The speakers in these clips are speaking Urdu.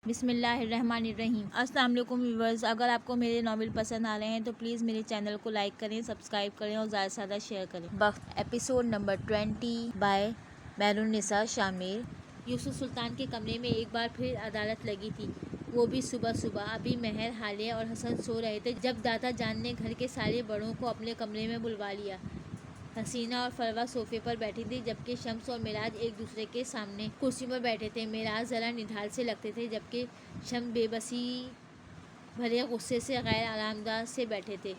بسم اللہ الرحمن الرحیم۔ السلام علیکم ویورز، اگر آپ کو میرے ناول پسند آ رہے ہیں تو پلیز میرے چینل کو لائک کریں، سبسکرائب کریں اور زیادہ سے زیادہ شیئر کریں۔ وقت ایپیسوڈ نمبر 20 بائی مہرالنساء شامر۔ یوسف سلطان کے کمرے میں ایک بار پھر عدالت لگی تھی، وہ بھی صبح صبح۔ ابھی مہر، حالیہ اور حسن سو رہے تھے جب داتا جان نے گھر کے سارے بڑوں کو اپنے کمرے میں بلوا لیا۔ حسینہ اور فروہ صوفے پر بیٹھی تھی جبکہ شمس اور معراج ایک دوسرے کے سامنے کرسی پر بیٹھے تھے۔ معراج ذرا نڈھال سے لگتے تھے جبکہ شمس بے بسی بھرے غصے سے غیر آرامدہ سے بیٹھے تھے۔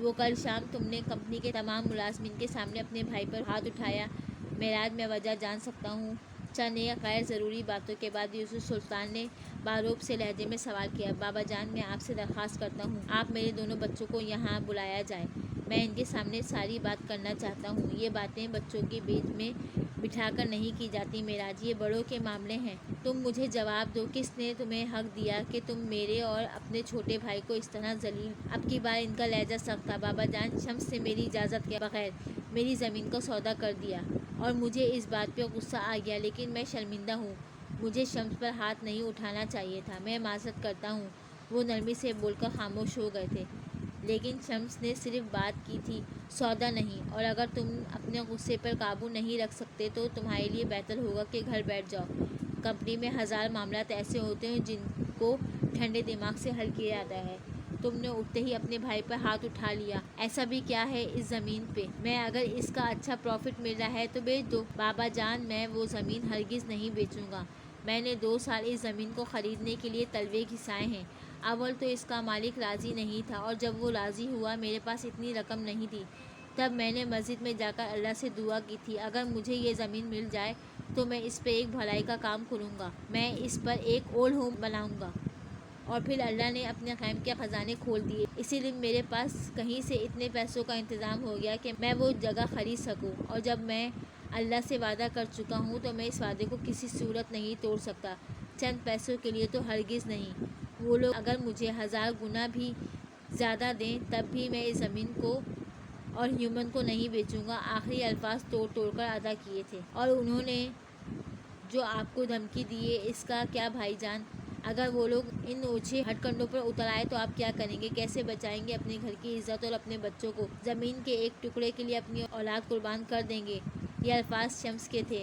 وہ کل شام تم نے کمپنی کے تمام ملازمین کے سامنے اپنے بھائی پر ہاتھ اٹھایا۔ معراج، میں وجہ جان سکتا ہوں؟ چند ایک غیر ضروری باتوں کے بعد یوسف سلطان نے باروب سے لہجے میں سوال کیا۔ بابا جان، میں آپ سے درخواست کرتا ہوں آپ میرے دونوں بچوں کو یہاں بلایا جائے، میں ان کے سامنے ساری بات کرنا چاہتا ہوں۔ یہ باتیں بچوں کے بیچ میں بٹھا کر نہیں کی جاتی معراج، یہ بڑوں کے معاملے ہیں۔ تم مجھے جواب دو، کس نے تمہیں حق دیا کہ تم میرے اور اپنے چھوٹے بھائی کو اس طرح ذلیل؟ اب کی بار ان کا لہجہ سخت تھا۔ بابا جان، شمس نے میری اجازت کے بغیر میری زمین کا سودا کر دیا اور مجھے اس بات پہ غصہ آ گیا، لیکن میں شرمندہ ہوں۔ مجھے شمس پر ہاتھ نہیں اٹھانا چاہیے تھا، میں معذرت کرتا ہوں۔ وہ نرمی سے بول کر خاموش ہو گئے تھے۔ لیکن شمس نے صرف بات کی تھی، سودا نہیں، اور اگر تم اپنے غصے پر قابو نہیں رکھ سکتے تو تمہارے لیے بہتر ہوگا کہ گھر بیٹھ جاؤ۔ کمپنی میں ہزار معاملات ایسے ہوتے ہیں جن کو ٹھنڈے دماغ سے حل کیا جاتا ہے، تم نے اٹھتے ہی اپنے بھائی پر ہاتھ اٹھا لیا۔ ایسا بھی کیا ہے اس زمین پہ؟ میں اگر اس کا اچھا پروفٹ مل رہا ہے تو بیچ دو۔ بابا جان، میں وہ زمین ہرگز نہیں بیچوں گا۔ میں نے 2 سال اس زمین کو خریدنے کے لیے تلوے گھسائے ہیں۔ اول تو اس کا مالک راضی نہیں تھا، اور جب وہ راضی ہوا میرے پاس اتنی رقم نہیں تھی، تب میں نے مسجد میں جا کر اللہ سے دعا کی تھی، اگر مجھے یہ زمین مل جائے تو میں اس پہ ایک بھلائی کا کام کروں گا، میں اس پر ایک اولڈ ہوم بناؤں گا۔ اور پھر اللہ نے اپنے خیم کے خزانے کھول دیے۔ اسی دن میرے پاس کہیں سے اتنے پیسوں کا انتظام ہو گیا کہ میں وہ جگہ خرید سکوں، اور جب میں اللہ سے وعدہ کر چکا ہوں تو میں اس وعدے کو کسی صورت نہیں توڑ سکتا۔ چند پیسوں کے لیے تو ہرگز نہیں۔ وہ لوگ اگر مجھے 1000 گنا بھی زیادہ دیں تب بھی میں اس زمین کو اور ہیومن کو نہیں بیچوں گا۔ آخری الفاظ توڑ توڑ کر ادا کیے تھے۔ اور انہوں نے جو آپ کو دھمکی دی ہے، اس کا کیا بھائی جان؟ اگر وہ لوگ ان اونچے ہتھ کنڈوں پر اتر آئے تو آپ کیا کریں گے؟ کیسے بچائیں گے اپنے گھر کی عزت اور اپنے بچوں کو؟ زمین کے ایک ٹکڑے کے لیے اپنی اولاد قربان کر دیں گے؟ یہ الفاظ شمس کے تھے۔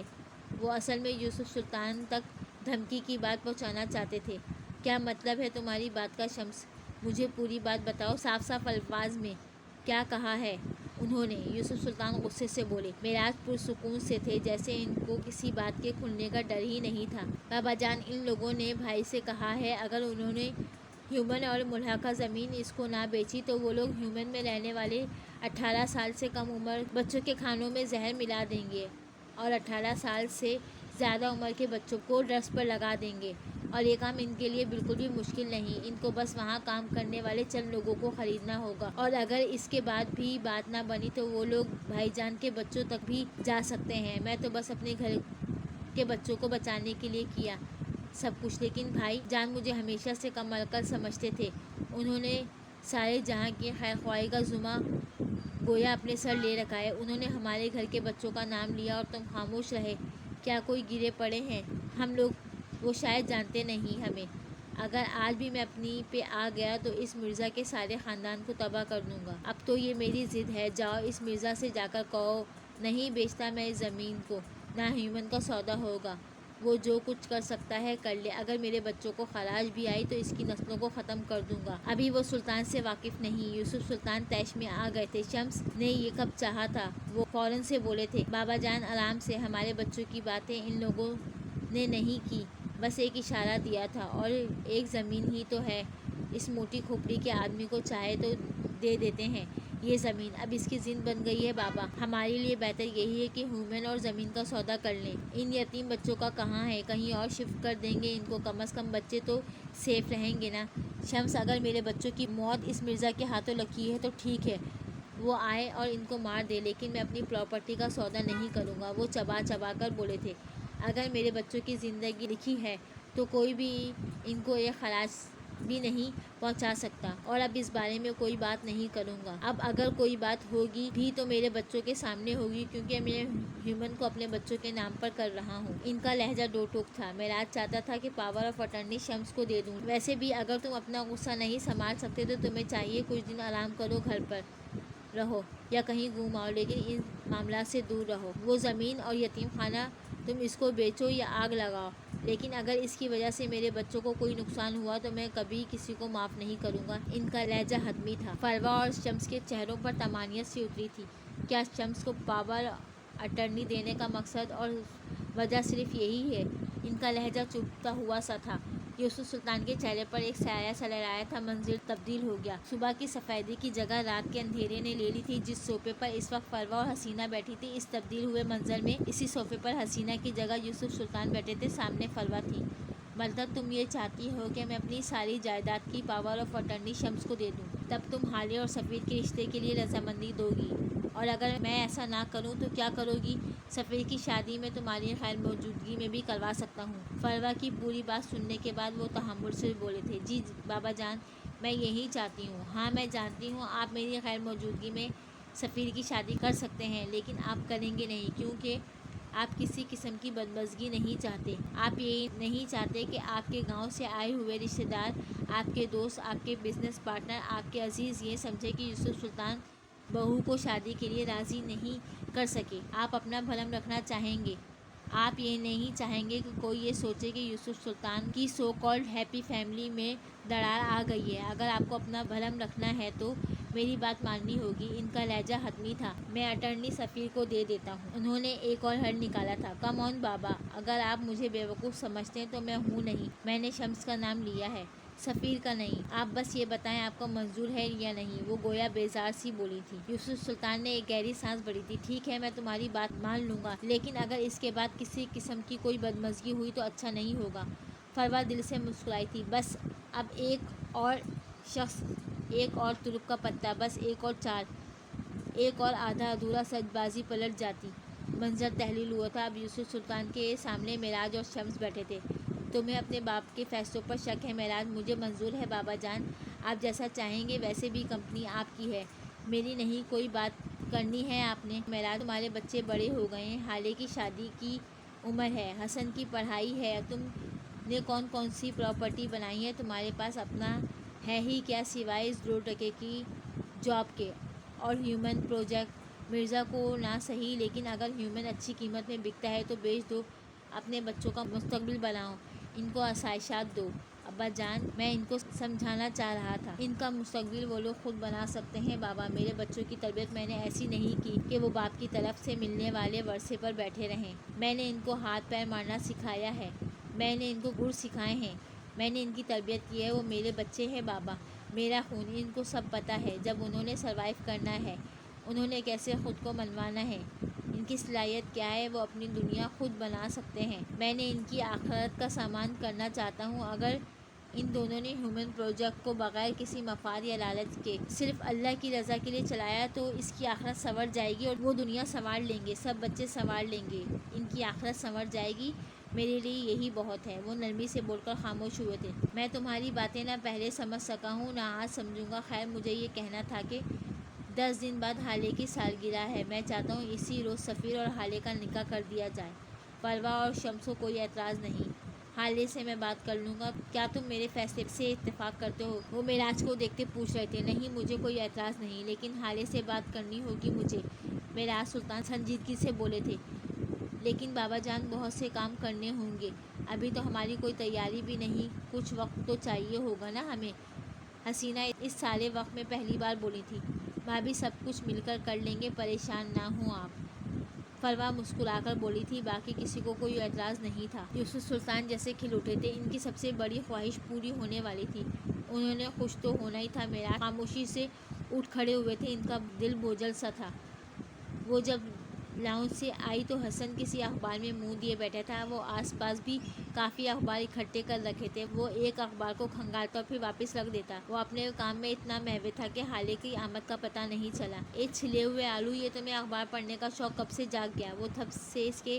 وہ اصل میں یوسف سلطان تک دھمکی کی بات پہنچانا چاہتے تھے۔ کیا مطلب ہے تمہاری بات کا شمس؟ مجھے پوری بات بتاؤ، صاف صاف الفاظ میں کیا کہا ہے انہوں نے؟ یوسف سلطان غصے سے بولے۔ معراج پرسکون سے تھے، جیسے ان کو کسی بات کے کھلنے کا ڈر ہی نہیں تھا۔ بابا جان، ان لوگوں نے بھائی سے کہا ہے اگر انہوں نے ہیومن اور ملحقہ زمین اس کو نہ بیچی تو وہ لوگ ہیومن میں رہنے والے 18 سال سے کم عمر بچوں کے کھانوں میں زہر ملا دیں گے اور 18 سال سے زیادہ عمر کے بچوں کو ڈرگس پر لگا دیں گے، اور یہ کام ان کے لیے بالکل بھی مشکل نہیں۔ ان کو بس وہاں کام کرنے والے چند لوگوں کو خریدنا ہوگا، اور اگر اس کے بعد بھی بات نہ بنی تو وہ لوگ بھائی جان کے بچوں تک بھی جا سکتے ہیں۔ میں تو بس اپنے گھر کے بچوں کو بچانے کے لیے کیا سب کچھ، لیکن بھائی جان مجھے ہمیشہ سے کم عقل سمجھتے تھے۔ انہوں نے سارے جہاں کی خیر خواہی کا ذمہ گویا اپنے سر لے رکھا ہے۔ انہوں نے ہمارے گھر کے بچوں کا نام لیا اور تم خاموش رہے۔ کیا کوئی گرے پڑے ہیں ہم لوگ؟ وہ شاید جانتے نہیں ہمیں۔ اگر آج بھی میں اپنی پہ آ گیا تو اس مرزا کے سارے خاندان کو تباہ کر دوں گا۔ اب تو یہ میری ضد ہے، جاؤ اس مرزا سے جا کر کہو نہیں بیچتا میں اس زمین کو، نہ ہیومن کا سودا ہوگا۔ وہ جو کچھ کر سکتا ہے کر لے، اگر میرے بچوں کو خراج بھی آئی تو اس کی نسلوں کو ختم کر دوں گا۔ ابھی وہ سلطان سے واقف نہیں۔ یوسف سلطان طیش میں آ گئے تھے۔ شمس نے یہ کب چاہا تھا؟ وہ فوراً سے بولے تھے۔ بابا جان آرام سے، ہمارے بچوں کی باتیں ان لوگوں نے نہیں کی، بس ایک اشارہ دیا تھا، اور ایک زمین ہی تو ہے، اس موٹی کھوپڑی کے آدمی کو چاہے تو دے دیتے ہیں یہ زمین۔ اب اس کی ضد بن گئی ہے بابا۔ ہمارے لیے بہتر یہی ہے کہ ہیومن اور زمین کا سودا کر لیں۔ ان یتیم بچوں کا کہاں ہے؟ کہیں اور شفٹ کر دیں گے ان کو، کم از کم بچے تو سیف رہیں گے نا۔ شمس، اگر میرے بچوں کی موت اس مرزا کے ہاتھوں لکھی ہے تو ٹھیک ہے، وہ آئے اور ان کو مار دے، لیکن میں اپنی پراپرٹی کا سودا نہیں کروں گا۔ وہ چبا چبا کر بولے تھے۔ اگر میرے بچوں کی زندگی لکھی ہے تو کوئی بھی ان کو ایک خراج بھی نہیں پہنچا سکتا اور اب اس بارے میں کوئی بات نہیں کروں گا۔ اب اگر کوئی بات ہوگی بھی تو میرے بچوں کے سامنے ہوگی، کیونکہ میں ہیومن کو اپنے بچوں کے نام پر کر رہا ہوں۔ ان کا لہجہ دو ٹوک تھا۔ معراج چاہتا تھا کہ پاور آف اٹرنی شمس کو دے دوں۔ ویسے بھی اگر تم اپنا غصہ نہیں سنبھال سکتے تو تمہیں چاہیے کچھ دن آرام کرو، گھر پر رہو یا کہیں گھوم آؤ، لیکن ان معاملات سے دور رہو۔ وہ زمین اور یتیم خانہ تم اس کو بیچو یا آگ لگاؤ، لیکن اگر اس کی وجہ سے میرے بچوں کو کوئی نقصان ہوا تو میں کبھی کسی کو معاف نہیں کروں گا۔ ان کا لہجہ حتمی تھا۔ فروا اور شمس کے چہروں پر طمانینت سی اتری تھی۔ کیا شمس کو پاور اٹرنی دینے کا مقصد اور وجہ صرف یہی ہے؟ ان کا لہجہ چبھتا ہوا سا تھا۔ یوسف سلطان کے چہرے پر ایک سایہ سا لہرایا تھا۔ منظر تبدیل ہو گیا۔ صبح کی سفیدی کی جگہ رات کے اندھیرے نے لے لی تھی۔ جس صوفے پر اس وقت فروا اور حسینہ بیٹھی تھی، اس تبدیل ہوئے منظر میں اسی صوفے پر حسینہ کی جگہ یوسف سلطان بیٹھے تھے، سامنے فروا تھی۔ مطلب تم یہ چاہتی ہو کہ میں اپنی ساری جائیداد کی پاور آف اٹرنی شمس کو دے دوں؟ تب تم حالے اور سفیر کے رشتے کے لیے رضامندی دو گی، اور اگر میں ایسا نہ کروں تو کیا کرو گی؟ سفیر کی شادی میں تمہاری غیر موجودگی میں بھی کروا سکتا ہوں۔ فروا کی پوری بات سننے کے بعد وہ تحمل سے بولے تھے، جی بابا جان، میں یہی چاہتی ہوں۔ ہاں میں جانتی ہوں آپ میری غیر موجودگی میں سفیر کی شادی کر سکتے ہیں، لیکن آپ کریں گے نہیں، کیونکہ آپ کسی قسم کی بدمزگی نہیں چاہتے۔ آپ یہ نہیں چاہتے کہ آپ کے گاؤں سے آئے ہوئے رشتے دار، آپ کے دوست، آپ کے بزنس پارٹنر، آپ کے عزیز یہ سمجھے کہ یوسف سلطان بہو کو شادی کے لیے راضی نہیں کر سکے۔ آپ اپنا بھرم رکھنا چاہیں گے۔ آپ یہ نہیں چاہیں گے کہ کوئی یہ سوچے کہ یوسف سلطان کی سو کالڈ ہیپی فیملی میں دراڑ آ گئی ہے۔ اگر آپ کو اپنا بھرم رکھنا ہے تو میری بات ماننی ہوگی۔ ان کا لہجہ حتمی تھا۔ میں اٹرنی سفیر کو دے دیتا ہوں۔ انہوں نے ایک اور حل نکالا تھا۔ کم آن بابا، اگر آپ مجھے بیوقوف سمجھتے ہیں تو میں ہوں نہیں۔ میں نے شمس کا نام لیا ہے، سفیر کا نہیں۔ آپ بس یہ بتائیں آپ کو منظور ہے یا نہیں؟ وہ گویا بیزار سی بولی تھی۔ یوسف سلطان نے ایک گہری سانس بھری تھی۔ ٹھیک ہے، میں تمہاری بات مان لوں گا، لیکن اگر اس کے بعد کسی قسم کی کوئی بدمزگی ہوئی تو اچھا نہیں ہوگا۔ فروا دل سے مسکرائی تھی۔ بس اب ایک اور شخص، ایک اور ترک کا پتا، بس ایک اور چال، ایک اور آدھا ادھورا سچ بازی پلٹ جاتی۔ منظر تحلیل ہوا تھا۔ اب یوسف سلطان کے سامنے معراج اور شمس بیٹھے تھے۔ تمہیں اپنے باپ کے فیصلوں پر شک ہے معراج؟ مجھے منظور ہے بابا جان، آپ جیسا چاہیں گے۔ ویسے بھی کمپنی آپ کی ہے، میری نہیں۔ کوئی بات کرنی ہے آپ نے؟ معراج، تمہارے بچے بڑے ہو گئے ہیں، حالے کی شادی کی عمر ہے، حسن کی پڑھائی ہے، تم نے کون کون سی پراپرٹی بنائی ہے؟ تمہارے پاس اپنا ہے ہی کیا سوائے اس 2 کی جاب کے؟ اور ہیومن پروجیکٹ، مرزا کو نہ صحیح، لیکن اگر ہیومن اچھی قیمت میں بکتا ہے تو بیچ دو، اپنے بچوں کا مستقبل بناؤ، ان کو آسائشات دو۔ ابا جان، میں ان کو سمجھانا چاہ رہا تھا، ان کا مستقبل وہ لوگ خود بنا سکتے ہیں بابا۔ میرے بچوں کی تربیت میں نے ایسی نہیں کی کہ وہ باپ کی طرف سے ملنے والے ورثے پر بیٹھے رہیں۔ میں نے ان کو ہاتھ پیر مارنا سکھایا ہے، میں نے ان کو گر سکھائے ہیں، میں نے ان کی تربیت کی ہے۔ وہ میرے بچے ہیں بابا، میرا خون، ان کو سب پتہ ہے۔ جب انہوں نے سروائیو کرنا ہے، انہوں نے کیسے خود کو منوانا ہے، ان کی صلاحیت کیا ہے، وہ اپنی دنیا خود بنا سکتے ہیں۔ میں نے ان کی آخرت کا سامان کرنا چاہتا ہوں۔ اگر ان دونوں نے ہیومن پروجیکٹ کو بغیر کسی مفاد یا لالچ کے صرف اللہ کی رضا کے لیے چلایا تو اس کی آخرت سنور جائے گی، اور وہ دنیا سنوار لیں گے، سب بچے سنوار لیں گے، ان کی آخرت سنور جائے گی۔ میرے لیے یہی بہت ہے۔ وہ نرمی سے بول کر خاموش ہوئے تھے۔ میں تمہاری باتیں نہ پہلے سمجھ سکا ہوں نہ آج سمجھوں گا۔ خیر، مجھے یہ کہنا تھا کہ 10 دن بعد حالے کی سالگرہ ہے۔ میں چاہتا ہوں اسی روز سفیر اور حالے کا نکاح کر دیا جائے۔ فروا اور شمس کو کوئی اعتراض نہیں۔ حالے سے میں بات کر لوں گا۔ کیا تم میرے فیصلے سے اتفاق کرتے ہو؟ وہ معراج کو دیکھتے پوچھ رہے تھے۔ نہیں، مجھے کوئی اعتراض نہیں، لیکن حالے سے بات کرنی ہوگی مجھے۔ معراج سلطان سنجیدگی سے بولے تھے۔ لیکن بابا جان، بہت سے کام کرنے ہوں گے، ابھی تو ہماری کوئی تیاری بھی نہیں، کچھ وقت تو چاہیے ہوگا نا ہمیں۔ حسینہ اس سارے وقت میں پہلی بار بولی تھی۔ بھابھی، سب کچھ مل کر لیں گے، پریشان نہ ہوں آپ۔ فروا مسکرا کر بولی تھی۔ باقی کسی کو کوئی اعتراض نہیں تھا۔ یوسف سلطان جیسے کھل اٹھے تھے۔ ان کی سب سے بڑی خواہش پوری ہونے والی تھی۔ انہوں نے خوش تو ہونا ہی تھا۔ معراج خاموشی سے اٹھ کھڑے ہوئے تھے۔ ان کا دل بوجھل سا تھا۔ وہ جب لاؤنج سے آئی تو حسن کسی اخبار میں منہ دیے بیٹھا تھا۔ وہ آس پاس بھی کافی اخبار اکٹھے کر رکھے تھے۔ وہ ایک اخبار کو کھنگالتا اور پھر واپس رکھ دیتا۔ وہ اپنے کام میں اتنا مہوے تھا کہ حالے کی آمد کا پتہ نہیں چلا۔ اے چھلے ہوئے آلو، یہ تمہیں اخبار پڑھنے کا شوق کب سے جاگ گیا؟ وہ تب سے اس کے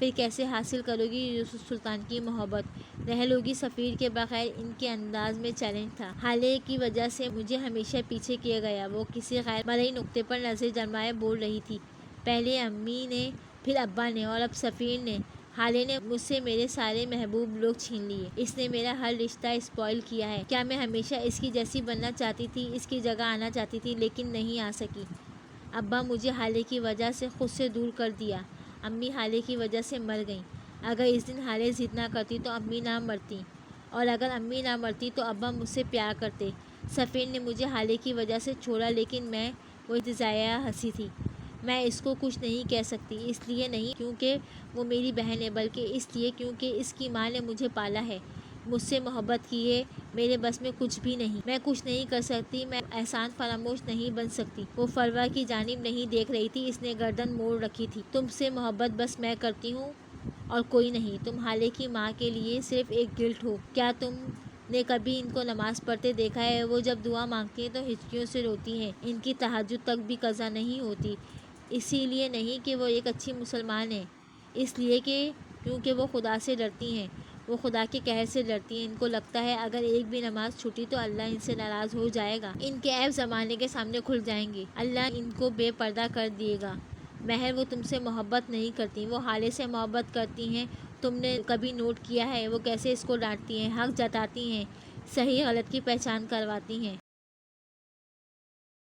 پھر کیسے حاصل کرو گی یوسف سلطان کی محبت؟ رہ لوگی سفیر کے بغیر؟ ان کے انداز میں چیلنج تھا۔ حالے کی وجہ سے مجھے ہمیشہ پیچھے کیا گیا۔ وہ کسی غیر مرئی نقطے پر نظر جمائے بول رہی تھی۔ پہلے امی نے، پھر ابا نے، اور اب سفیر نے۔ حالے نے مجھ سے میرے سارے محبوب لوگ چھین لیے۔ اس نے میرا ہر رشتہ اسپوائل کیا ہے۔ کیا میں ہمیشہ اس کی جیسی بننا چاہتی تھی، اس کی جگہ آنا چاہتی تھی، لیکن نہیں آ سکی۔ ابا مجھے حالے کی وجہ سے خود سے دور کر دیا۔ امی حالے کی وجہ سے مر گئیں۔ اگر اس دن حالے ضد نہ کرتی تو امی نہ مرتی، اور اگر امی نہ مرتی تو ابا مجھ سے پیار کرتے۔ سفیر نے مجھے حالے کی وجہ سے چھوڑا، لیکن میں وہ ضائع ہنسی تھی۔ میں اس کو کچھ نہیں کہہ سکتی، اس لیے نہیں کیونکہ وہ میری بہن ہے، بلکہ اس لیے کیونکہ اس کی ماں نے مجھے پالا ہے، مجھ سے محبت کی ہے۔ میرے بس میں کچھ بھی نہیں، میں کچھ نہیں کر سکتی، میں احسان فراموش نہیں بن سکتی۔ وہ فروا کی جانب نہیں دیکھ رہی تھی، اس نے گردن موڑ رکھی تھی۔ تم سے محبت بس میں کرتی ہوں اور کوئی نہیں۔ تم حالے کی ماں کے لیے صرف ایک گلٹ ہو۔ کیا تم نے کبھی ان کو نماز پڑھتے دیکھا ہے؟ وہ جب دعا مانگتی ہیں تو ہچکیوں سے روتی ہیں۔ ان کی تہجد تک بھی قضا نہیں ہوتی۔ اسی لیے نہیں کہ وہ ایک اچھی مسلمان ہیں، اس لیے کہ کیونکہ وہ خدا سے ڈرتی ہیں، وہ خدا کے قہر سے ڈرتی ہیں۔ ان کو لگتا ہے اگر ایک بھی نماز چھوٹی تو اللہ ان سے ناراض ہو جائے گا، ان کے عیب زمانے کے سامنے کھل جائیں گے، اللہ ان کو بے پردہ کر دے گا۔ مہر وہ تم سے محبت نہیں کرتی، وہ حالے سے محبت کرتی ہیں۔ تم نے کبھی نوٹ کیا ہے وہ کیسے اس کو ڈانٹتی ہیں، حق جتاتی ہیں، صحیح غلط کی پہچان کرواتی ہیں؟